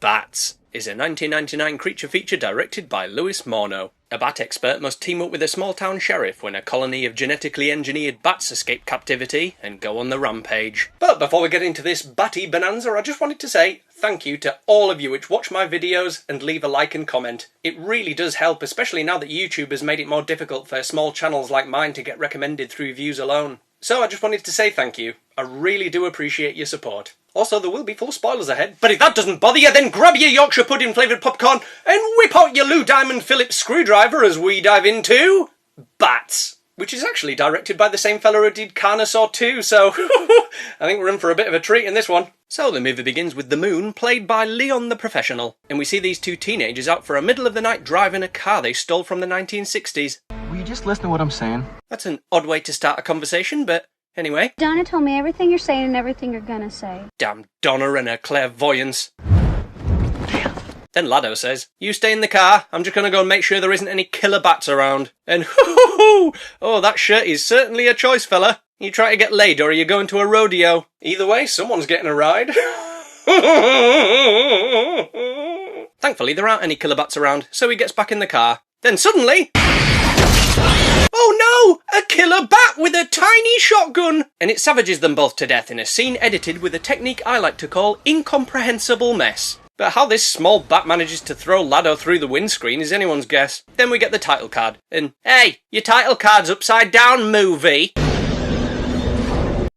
Bats is a 1999 creature feature directed by Louis Morneau. A bat expert must team up with a small-town sheriff when a colony of genetically engineered bats escape captivity and go on the rampage. But before we get into this batty bonanza, I just wanted to say thank you to all of you which watch my videos and leave a like and comment. It really does help, especially now that YouTube has made it more difficult for small channels like mine to get recommended through views alone. So I just wanted to say thank you. I really do appreciate your support. Also, there will be full spoilers ahead, but if that doesn't bother you, then grab your Yorkshire pudding flavoured popcorn and whip out your Lou Diamond Phillips screwdriver as we dive into Bats, which is actually directed by the same fella who did Carnosaur 2, so I think we're in for a bit of a treat in this one. So the movie begins with the Moon, played by Leon the Professional, and we see these two teenagers out for a middle-of-the-night drive in a car they stole from the 1960s. Will you just listen to what I'm saying? That's an odd way to start a conversation, but anyway. Donna told me everything you're saying and everything you're gonna say. Damn Donna and her clairvoyance. Then Lado says, "You stay in the car, I'm just gonna go and make sure there isn't any killer bats around." And hoo-hoo-hoo! Oh, that shirt is certainly a choice, fella. You try to get laid or are you going to a rodeo? Either way, someone's getting a ride. Thankfully, there aren't any killer bats around, so he gets back in the car. Then suddenly... oh no! A killer bat with a tiny shotgun! And it savages them both to death in a scene edited with a technique I like to call incomprehensible mess. But how this small bat manages to throw Lado through the windscreen is anyone's guess. Then we get the title card, and hey, your title card's upside down, movie!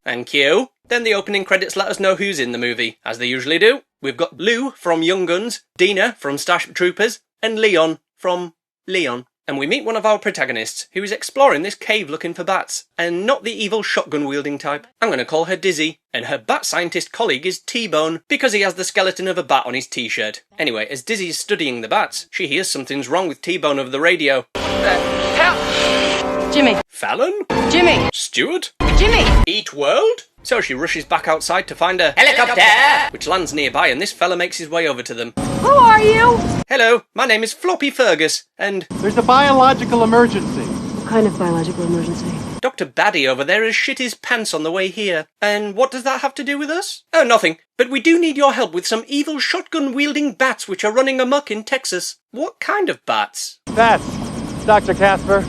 And cue. Then the opening credits let us know who's in the movie, as they usually do. We've got Lou from Young Guns, Dina from Starship Troopers, and Leon from Leon. And we meet one of our protagonists, who is exploring this cave looking for bats, and not the evil shotgun-wielding type. I'm going to call her Dizzy, and her bat scientist colleague is T-Bone, because he has the skeleton of a bat on his t-shirt. Anyway, as Dizzy is studying the bats, she hears something's wrong with T-Bone over the radio. Help! Jimmy! Fallon? Jimmy! Stuart? Jimmy! Eat World? So she rushes back outside to find a helicopter, which lands nearby, and this fella makes his way over to them. Who are you? Hello, my name is Floppy Fergus, and... There's a biological emergency. What kind of biological emergency? Dr. Baddie over there has shit his pants on the way here. And what does that have to do with us? Oh, nothing. But we do need your help with some evil shotgun-wielding bats which are running amok in Texas. What kind of bats? Bats, Dr. Casper.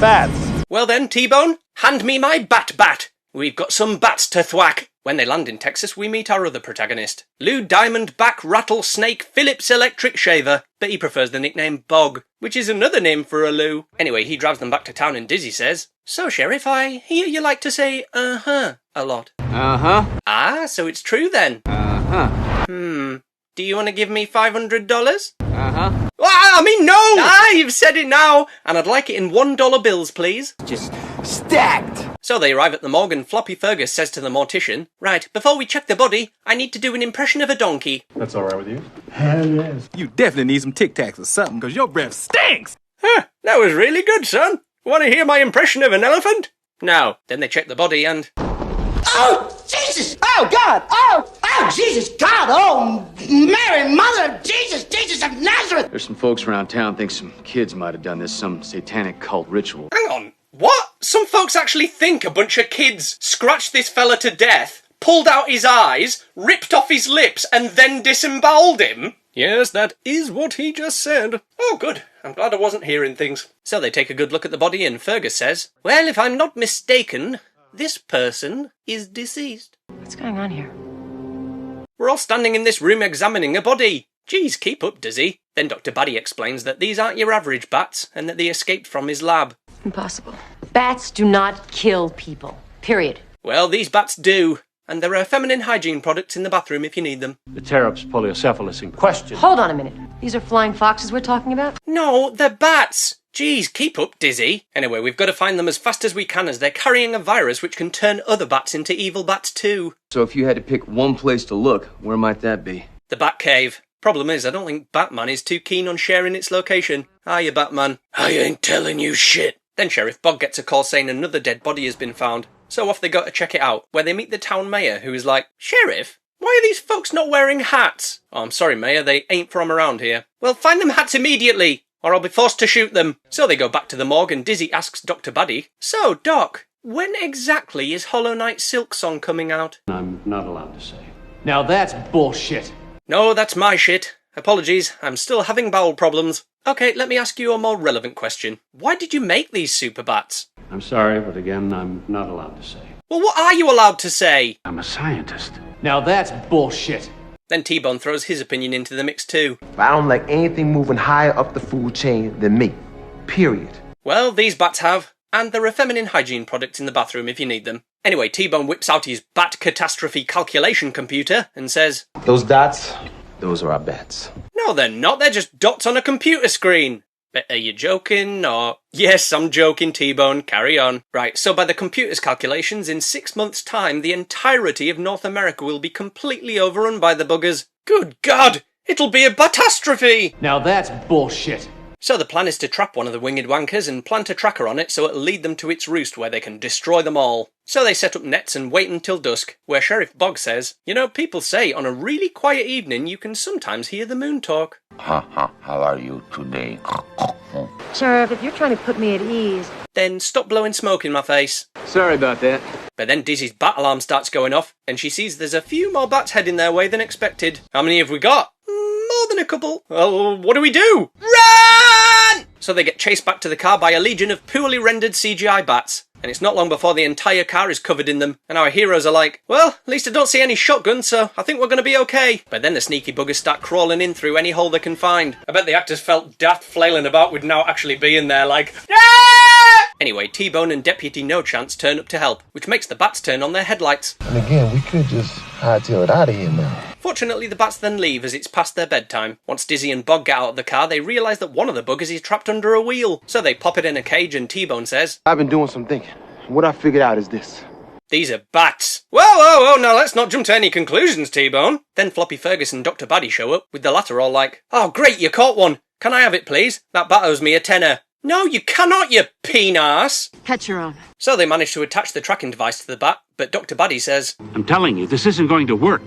Bats. Well then, T-Bone, hand me my bat. We've got some bats to thwack. When they land in Texas, we meet our other protagonist, Lou Diamondback Rattlesnake Phillips Electric Shaver, but he prefers the nickname Bog, which is another name for a Lou. Anyway, he drives them back to town and Dizzy says, "So, Sheriff, I hear you like to say, uh-huh, a lot." Uh-huh. Ah, so it's true then. Uh-huh. Do you want to give me $500? Uh-huh. I mean, no! Ah, you've said it now! And I'd like it in $1 bills, please. Just stacked. So they arrive at the morgue and Floppy Fergus says to the mortician, "Right, before we check the body, I need to do an impression of a donkey." That's all right with you? Hell yes. You definitely need some Tic Tacs or something, because your breath stinks! Huh, that was really good, son. Want to hear my impression of an elephant? No. Then they check the body and... oh, Jesus! Oh, God! Oh, Jesus! God! Oh, Mary, Mother of Jesus! Jesus of Nazareth! There's some folks around town think some kids might have done this, some satanic cult ritual. Hang on. What? Some folks actually think a bunch of kids scratched this fella to death, pulled out his eyes, ripped off his lips, and then disemboweled him? Yes, that is what he just said. Oh, good. I'm glad I wasn't hearing things. So they take a good look at the body and Fergus says, "Well, if I'm not mistaken, this person is deceased." What's going on here? We're all standing in this room examining a body. Geez, keep up, Dizzy. Then Dr. Baddie explains that these aren't your average bats and that they escaped from his lab. Impossible. Bats do not kill people. Period. Well, these bats do. And there are feminine hygiene products in the bathroom if you need them. The Pterops poliocephalus in question. Hold on a minute. These are flying foxes we're talking about? No, they're bats. Geez, keep up, Dizzy. Anyway, we've got to find them as fast as we can as they're carrying a virus which can turn other bats into evil bats too. So if you had to pick one place to look, where might that be? The Bat Cave. Problem is, I don't think Batman is too keen on sharing its location. Hiya, Batman. I ain't telling you shit. Then Sheriff Bog gets a call saying another dead body has been found. So off they go to check it out, where they meet the town mayor, who is like, "Sheriff, why are these folks not wearing hats?" "Oh, I'm sorry, Mayor, they ain't from around here." "Well, find them hats immediately, or I'll be forced to shoot them." So they go back to the morgue and Dizzy asks Dr. Baddie, "So, Doc, when exactly is Hollow Knight Silk Song coming out?" I'm not allowed to say. Now that's bullshit. No, that's my shit. Apologies, I'm still having bowel problems. Okay, let me ask you a more relevant question. Why did you make these super bats? I'm sorry, but again, I'm not allowed to say. Well, what are you allowed to say? I'm a scientist. Now that's bullshit. Then T-Bone throws his opinion into the mix too. I don't like anything moving higher up the food chain than me. Period. Well, these bats have, and they're a feminine hygiene product in the bathroom if you need them. Anyway, T-Bone whips out his bat catastrophe calculation computer and says, Those dots, those are our bats. No, they're not, they're just dots on a computer screen. But are you joking, or... Yes, I'm joking, T-Bone, carry on. Right, so by the computer's calculations, in 6 months' time, the entirety of North America will be completely overrun by the buggers. Good God! It'll be a batastrophe! Now that's bullshit. So the plan is to trap one of the winged wankers and plant a tracker on it so it'll lead them to its roost where they can destroy them all. So they set up nets and wait until dusk, where Sheriff Bog says, you know, people say on a really quiet evening you can sometimes hear the moon talk. How are you today? Sheriff, if you're trying to put me at ease... Then stop blowing smoke in my face. Sorry about that. But then Dizzy's bat alarm starts going off, and she sees there's a few more bats heading their way than expected. How many have we got? More than a couple. Well, what do we do? Run! So they get chased back to the car by a legion of poorly rendered CGI bats. And it's not long before the entire car is covered in them, and our heroes are like, well, at least I don't see any shotguns, so I think we're going to be okay. But then the sneaky buggers start crawling in through any hole they can find. I bet the actors felt daft flailing about with now actually being there, like, ah! Anyway, T-Bone and Deputy No Chance turn up to help, which makes the bats turn on their headlights. And again, we could just hightail it out of here now. Fortunately, the bats then leave as it's past their bedtime. Once Dizzy and Bog get out of the car, they realise that one of the buggers is trapped under a wheel. So they pop it in a cage and T-Bone says, I've been doing some thinking. What I figured out is this. These are bats. Whoa, now let's not jump to any conclusions, T-Bone. Then Floppy Fergus and Dr. Baddy show up, with the latter all like, oh great, you caught one. Can I have it, please? That bat owes me a tenner. No, you cannot, you peen-arse. Catch your own. So they manage to attach the tracking device to the bat, but Dr. Baddy says, I'm telling you, this isn't going to work.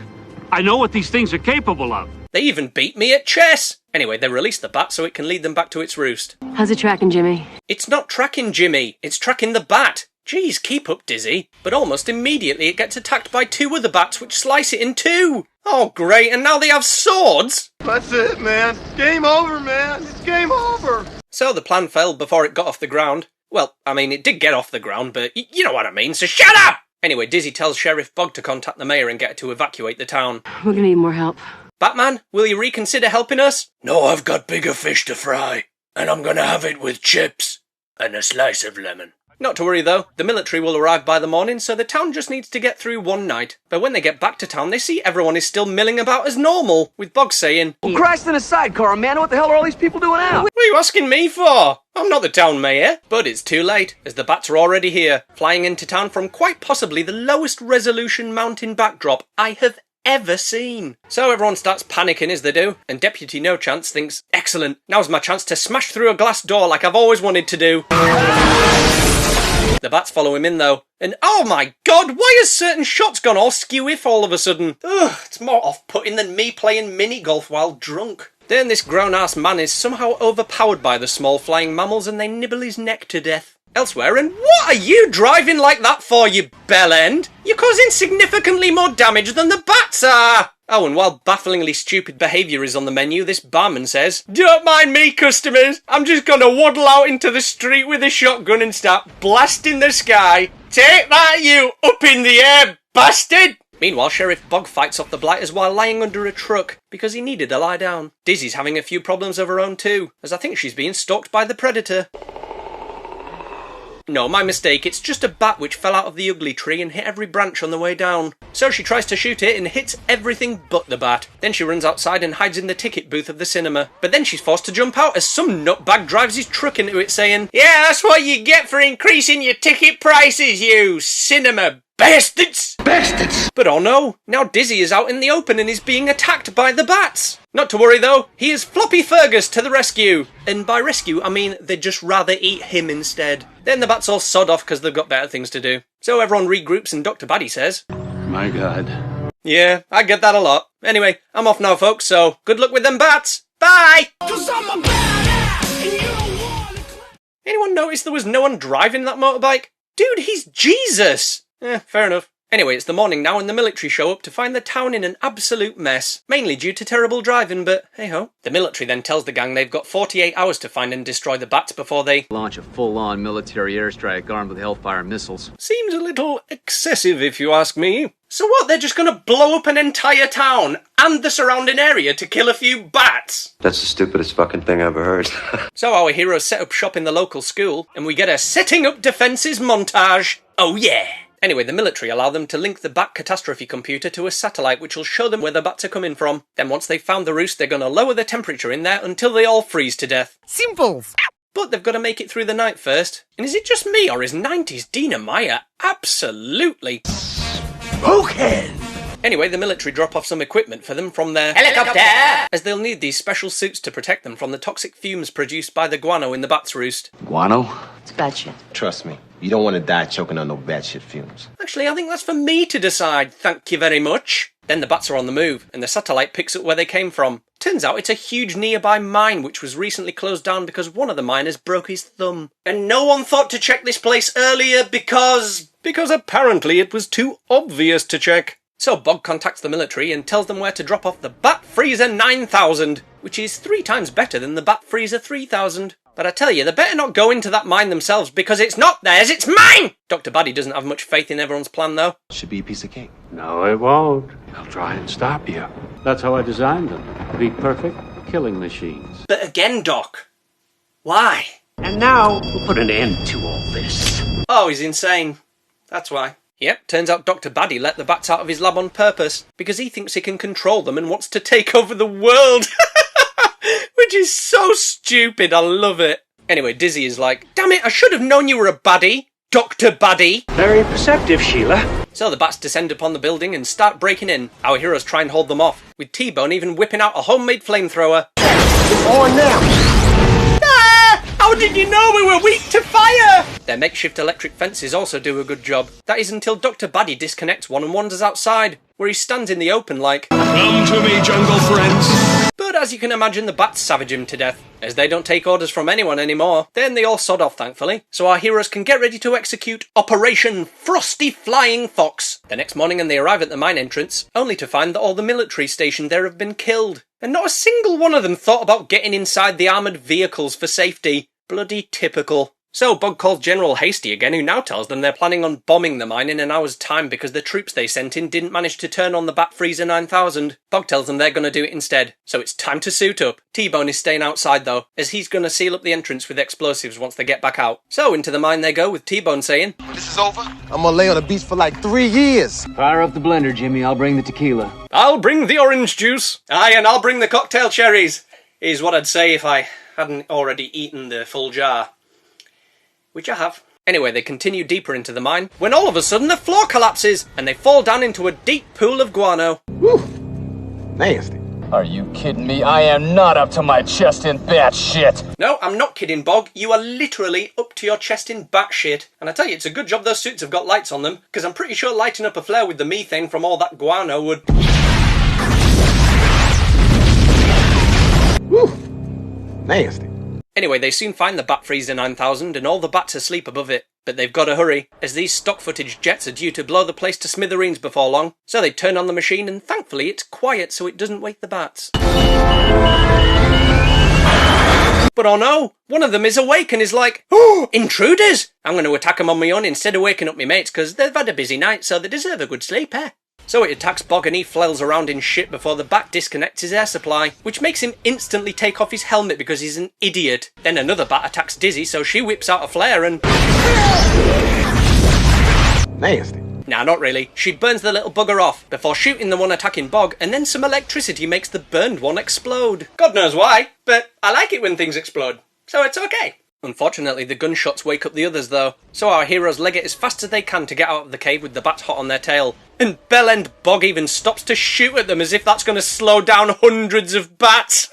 I know what these things are capable of. They even beat me at chess. Anyway, they release the bat so it can lead them back to its roost. How's it tracking, Jimmy? It's not tracking Jimmy, it's tracking the bat. Jeez, keep up, Dizzy. But almost immediately it gets attacked by two other bats which slice it in two. Oh great, and now they have swords? That's it, man. Game over, man. It's game over. So the plan failed before it got off the ground. Well, I mean, it did get off the ground, but you know what I mean, so shut up! Anyway, Dizzy tells Sheriff Bog to contact the mayor and get her to evacuate the town. We're gonna need more help. Batman, will you reconsider helping us? No, I've got bigger fish to fry, and I'm gonna have it with chips and a slice of lemon. Not to worry though, the military will arrive by the morning, so the town just needs to get through one night. But when they get back to town, they see everyone is still milling about as normal, with Bog saying, Well, crashed in a sidecar, man. What the hell are all these people doing out? What are you asking me for? I'm not the town mayor. But it's too late, as the bats are already here, flying into town from quite possibly the lowest resolution mountain backdrop I have ever seen. So everyone starts panicking as they do, and Deputy No Chance thinks, excellent, now's my chance to smash through a glass door like I've always wanted to do. The bats follow him in though, and oh my god, why has certain shots gone all skew-if all of a sudden? Ugh, it's more off-putting than me playing mini-golf while drunk. Then this grown-ass man is somehow overpowered by the small flying mammals and they nibble his neck to death. Elsewhere, and what are you driving like that for, you bellend? You're causing significantly more damage than the bats are! Oh, and while bafflingly stupid behaviour is on the menu, this barman says, don't mind me, customers, I'm just gonna waddle out into the street with a shotgun and start blasting the sky. Take that, you up in the air, bastard! Meanwhile, Sheriff Bog fights off the blighters while lying under a truck, because he needed to lie down. Dizzy's having a few problems of her own too, as I think she's being stalked by the Predator. No, my mistake, it's just a bat which fell out of the ugly tree and hit every branch on the way down. So she tries to shoot it and hits everything but the bat. Then she runs outside and hides in the ticket booth of the cinema. But then she's forced to jump out as some nutbag drives his truck into it saying, yeah, that's what you get for increasing your ticket prices, you cinema bastards! Bastards! But oh no, now Dizzy is out in the open and is being attacked by the bats. Not to worry though, he is Floppy Fergus to the rescue. And by rescue, I mean they'd just rather eat him instead. Then the bats all sod off because they've got better things to do. So everyone regroups and Dr. Baddy says, My God. Yeah, I get that a lot. Anyway, I'm off now folks, so good luck with them bats. Bye! 'Cause I'm a badass and you don't wanna... Anyone notice there was no one driving that motorbike? Dude, he's Jesus! Fair enough. Anyway, it's the morning now and the military show up to find the town in an absolute mess, mainly due to terrible driving, but hey-ho. The military then tells the gang they've got 48 hours to find and destroy the bats before they launch a full-on military airstrike armed with Hellfire missiles. Seems a little excessive if you ask me. So what, they're just gonna blow up an entire town and the surrounding area to kill a few bats? That's the stupidest fucking thing I've ever heard. So our heroes set up shop in the local school and we get a setting up defences montage. Oh yeah! Anyway, the military allow them to link the bat catastrophe computer to a satellite which will show them where the bats are coming from. Then once they've found the roost, they're going to lower the temperature in there until they all freeze to death. Simples! But they've got to make it through the night first. And is it just me, or is 90s Dina Meyer absolutely broken? Anyway, the military drop off some equipment for them from their helicopter, as they'll need these special suits to protect them from the toxic fumes produced by the guano in the bat's roost. Guano? It's bad shit. Trust me, you don't want to die choking on no bad shit fumes. Actually, I think that's for me to decide, thank you very much. Then the bats are on the move, and the satellite picks up where they came from. Turns out it's a huge nearby mine which was recently closed down because one of the miners broke his thumb. And no one thought to check this place earlier because apparently it was too obvious to check. So Bog contacts the military and tells them where to drop off the Bat Freezer 9000, which is 3 times better than the Bat Freezer 3000. But I tell you, they better not go into that mine themselves because it's not theirs, it's mine! Dr. Buddy doesn't have much faith in everyone's plan though. Should be a piece of cake. No, it won't. They'll try and stop you. That's how I designed them. Be perfect killing machines. But again, Doc, why? And now, we'll put an end to all this. Oh, he's insane. That's why. Yep, turns out Dr. Baddy let the bats out of his lab on purpose, because he thinks he can control them and wants to take over the world. Which is so stupid, I love it. Anyway, Dizzy is like, damn it, I should have known you were a baddie, Dr. Baddy. Very perceptive, Sheila. So the bats descend upon the building and start breaking in. Our heroes try and hold them off, with T-Bone even whipping out a homemade flamethrower. It's on now! How did you know we were weak to fire? Their makeshift electric fences also do a good job. That is until Dr. Baddy disconnects one and wanders outside, where he stands in the open like, Come to me, jungle friends. But as you can imagine, the bats savage him to death, as they don't take orders from anyone anymore. Then they all sod off, thankfully, so our heroes can get ready to execute Operation Frosty Flying Fox. The next morning and they arrive at the mine entrance, only to find that all the military stationed there have been killed. And not a single one of them thought about getting inside the armoured vehicles for safety. Bloody typical. So Bug calls General Hasty again, who now tells them they're planning on bombing the mine in an hour's time because the troops they sent in didn't manage to turn on the Bat Freezer 9000. Bug tells them they're going to do it instead, so it's time to suit up. T-Bone is staying outside though, as he's going to seal up the entrance with explosives once they get back out. So into the mine they go, with T-Bone saying, When this is over, I'm gonna lay on the beach for like 3 years. Fire up the blender, Jimmy. I'll bring the tequila. I'll bring the orange juice. Aye, and I'll bring the cocktail cherries, is what I'd say if I hadn't already eaten the full jar. Which I have. Anyway, they continue deeper into the mine, when all of a sudden the floor collapses, and they fall down into a deep pool of guano. Woo! Nasty. Are you kidding me? I am not up to my chest in bat shit. No, I'm not kidding, Bog. You are literally up to your chest in bat shit. And I tell you, it's a good job those suits have got lights on them, because I'm pretty sure lighting up a flare with the methane from all that guano would... Woo! Nasty. Anyway, they soon find the Bat Freezer 9000 and all the bats asleep above it. But they've got to hurry, as these stock footage jets are due to blow the place to smithereens before long. So they turn on the machine and thankfully it's quiet so it doesn't wake the bats. But oh no, one of them is awake and is like, oh, intruders! I'm going to attack them on my own instead of waking up my mates because they've had a busy night so they deserve a good sleep, eh? So it attacks Bog and he flails around in shit before the bat disconnects his air supply, which makes him instantly take off his helmet because he's an idiot. Then another bat attacks Dizzy, so she whips out a flare and... Nasty. Nah, not really. She burns the little bugger off before shooting the one attacking Bog, and then some electricity makes the burned one explode. God knows why, but I like it when things explode, so it's okay. Unfortunately, the gunshots wake up the others though, so our heroes leg it as fast as they can to get out of the cave with the bats hot on their tail. And Bellend Bog even stops to shoot at them as if that's going to slow down hundreds of bats.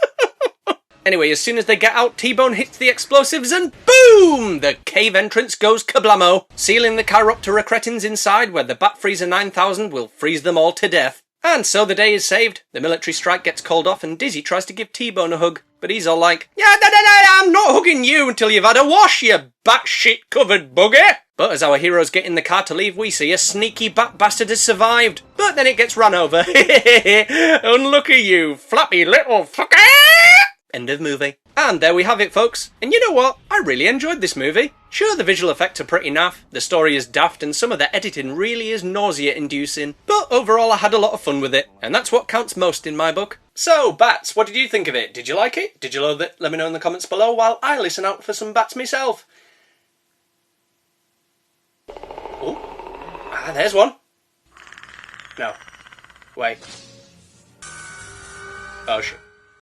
Anyway, as soon as they get out, T-Bone hits the explosives and boom! The cave entrance goes kablamo, sealing the Chiroptera cretins inside where the Bat Freezer 9000 will freeze them all to death. And so the day is saved. The military strike gets called off and Dizzy tries to give T-Bone a hug. But he's all like, yeah, I'm not hugging you until you've had a wash, you batshit covered bugger. But as our heroes get in the car to leave, we see a sneaky bat bastard has survived. But then it gets run over. Unlucky you, flappy little fucker! End of movie. And there we have it, folks. And you know what? I really enjoyed this movie. Sure, the visual effects are pretty naff, the story is daft, and some of the editing really is nausea-inducing. But overall, I had a lot of fun with it, and that's what counts most in my book. So, Bats, what did you think of it? Did you like it? Did you love it? Let me know in the comments below while I listen out for some bats myself. Oh, there's one. No. Wait. Oh, shit.